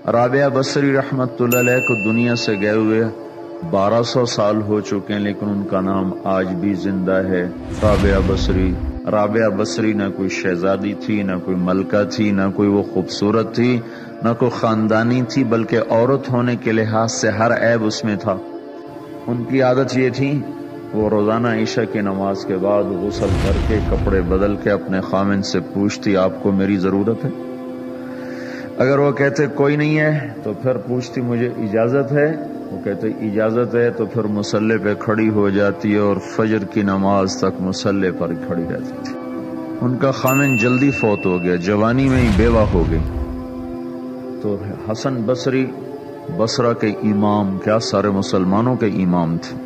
رابعہ بصری رحمتہ اللہ علیہ کو دنیا سے گئے ہوئے 1200 سال ہو چکے ہیں، لیکن ان کا نام آج بھی زندہ ہے، رابعہ بصری۔ رابعہ بصری نہ کوئی شہزادی تھی، نہ کوئی ملکہ تھی، نہ کوئی وہ خوبصورت تھی، نہ کوئی خاندانی تھی، بلکہ عورت ہونے کے لحاظ سے ہر عیب اس میں تھا۔ ان کی عادت یہ تھی، وہ روزانہ عشاء کی نماز کے بعد غسل کر کے کپڑے بدل کے اپنے خامن سے پوچھتی آپ کو میری ضرورت ہے؟ اگر وہ کہتے کوئی نہیں ہے تو پھر پوچھتی مجھے اجازت ہے؟ وہ کہتے اجازت ہے تو پھر مصلی پہ کھڑی ہو جاتی اور فجر کی نماز تک مصلی پر ہی کھڑی رہتی تھی۔ ان کا خامن جلدی فوت ہو گیا، جوانی میں ہی بیوہ ہو گئی، تو حسن بصری بصرہ کے امام، کیا سارے مسلمانوں کے امام تھے،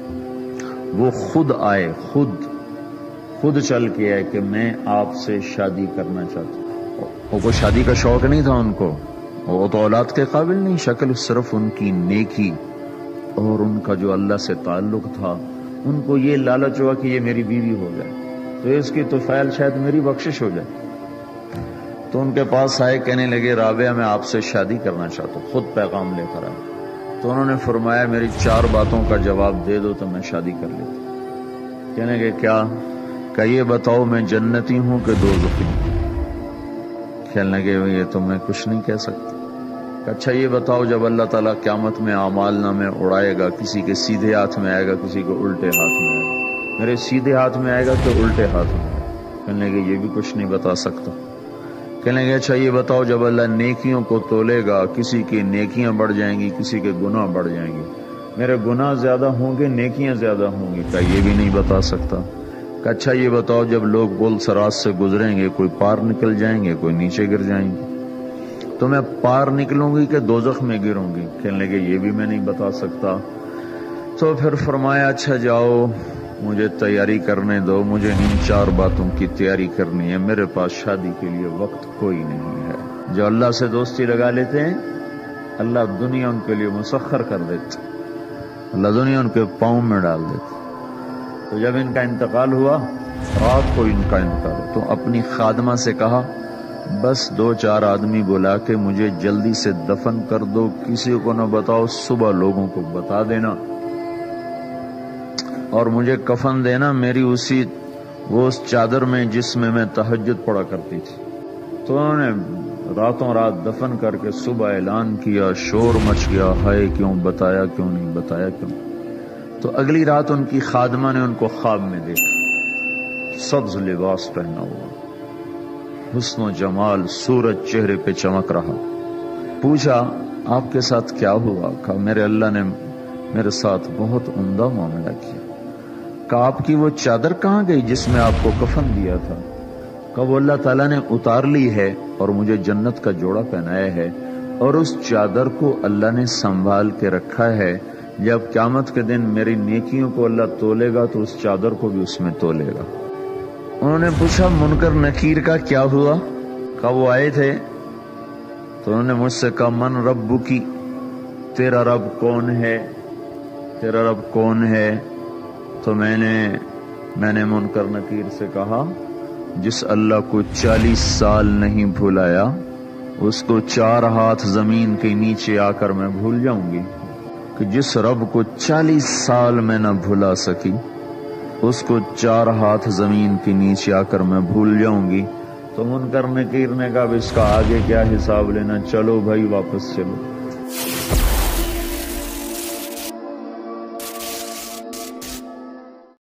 وہ خود آئے، خود چل کے آئے کہ میں آپ سے شادی کرنا چاہتا ہوں۔ وہ کوئی شادی کا شوق نہیں تھا ان کو، وہ تو اولاد کے قابل نہیں، شکل صرف ان کی نیکی اور ان کا جو اللہ سے تعلق تھا، ان کو یہ لالچ ہوا کہ یہ میری بیوی ہو جائے تو اس کی تو فعل شاید میری بخشش ہو جائے۔ تو ان کے پاس آئے، کہنے لگے رابعہ میں آپ سے شادی کرنا چاہتا ہوں، خود پیغام لے کر آئے۔ تو انہوں نے فرمایا میری 4 باتوں کا جواب دے دو تو میں شادی کر لیتا۔ کہنے لگے کیا؟ کہ یہ بتاؤ میں جنتی ہوں کہ دوزخی ہوں؟ کہنے لگے یہ تو میں کچھ نہیں کہہ سکتا۔ اچھا یہ بتاؤ جب اللہ تعالیٰ قیامت میں اعمال نامے اڑائے گا، کسی کے سیدھے ہاتھ میں آئے گا، کسی کو الٹے ہاتھ میں آئے گا، میرے سیدھے ہاتھ میں آئے گا کہ الٹے ہاتھ میں آئے گا؟ کہنے لگے یہ بھی کچھ نہیں بتا سکتا۔ کہنے لگے اچھا یہ بتاؤ جب اللہ نیکیوں کو تولے گا، کسی کی نیکیاں بڑھ جائیں گی، کسی کے گناہ بڑھ جائیں گے، میرے گناہ زیادہ ہوں گے نیکیاں زیادہ ہوں گی؟ کہ یہ بھی نہیں بتا سکتا۔ کہ اچھا یہ بتاؤ جب لوگ گل سرات سے گزریں گے، کوئی پار نکل جائیں گے، کوئی نیچے گر جائیں گے، تو میں پار نکلوں گی کہ دوزخ میں گروں گی؟ کہنے لگے یہ بھی میں نہیں بتا سکتا۔ تو پھر فرمایا اچھا جاؤ مجھے تیاری کرنے دو، مجھے ان 4 باتوں کی تیاری کرنی ہے، میرے پاس شادی کے لیے وقت کوئی نہیں ہے۔ جو اللہ سے دوستی لگا لیتے ہیں اللہ دنیا ان کے لیے مسخر کر دیتے، اللہ دنیا ان کے پاؤں میں ڈال دیتے۔ تو جب ان کا انتقال ہوا، رات کو ان کا انتقال ہوا، تو اپنی خادمہ سے کہا بس 2-4 آدمی بلا کے مجھے جلدی سے دفن کر دو، کسی کو نہ بتاؤ، صبح لوگوں کو بتا دینا، اور مجھے کفن دینا میری وہ اس چادر میں جس میں تہجد پڑا کرتی تھی۔ تو انہوں نے راتوں رات دفن کر کے صبح اعلان کیا، شور مچ گیا، ہائے کیوں بتایا، کیوں نہیں بتایا، کیوں؟ تو اگلی رات ان کی خادمہ نے ان کو خواب میں دیکھا، سبز لباس پہنا ہوا، حسن و جمال، سورج چہرے پہ چمک رہا۔ پوچھا آپ کے ساتھ کیا ہوا؟ کہا میرے اللہ نے میرے ساتھ بہت عمدہ معاملہ کیا۔ کہا آپ کی وہ چادر کہاں گئی جس میں آپ کو کفن دیا تھا؟ کہا وہ اللہ تعالیٰ نے اتار لی ہے اور مجھے جنت کا جوڑا پہنایا ہے، اور اس چادر کو اللہ نے سنبھال کے رکھا ہے، جب قیامت کے دن میری نیکیوں کو اللہ تولے گا تو اس چادر کو بھی اس میں تولے گا۔ انہوں نے پوچھا منکر نکیر کا کیا ہوا؟ کہا وہ آئے تھے تو انہوں نے مجھ سے کہا من ربکی، تیرا رب کون ہے، تیرا رب کون ہے؟ تو میں نے منکر نکیر سے کہا جس اللہ کو 40 سال نہیں بھلایا اس کو 4 ہاتھ زمین کے نیچے آ کر میں بھول جاؤں گی؟ کہ جس رب کو 40 سال میں نہ بھلا سکی اس کو 4 ہاتھ زمین کے نیچے آ کر میں بھول جاؤں گی؟ تو منکر نکیر نے کہا اس کا آگے کیا حساب لینا، چلو بھائی واپس چلو۔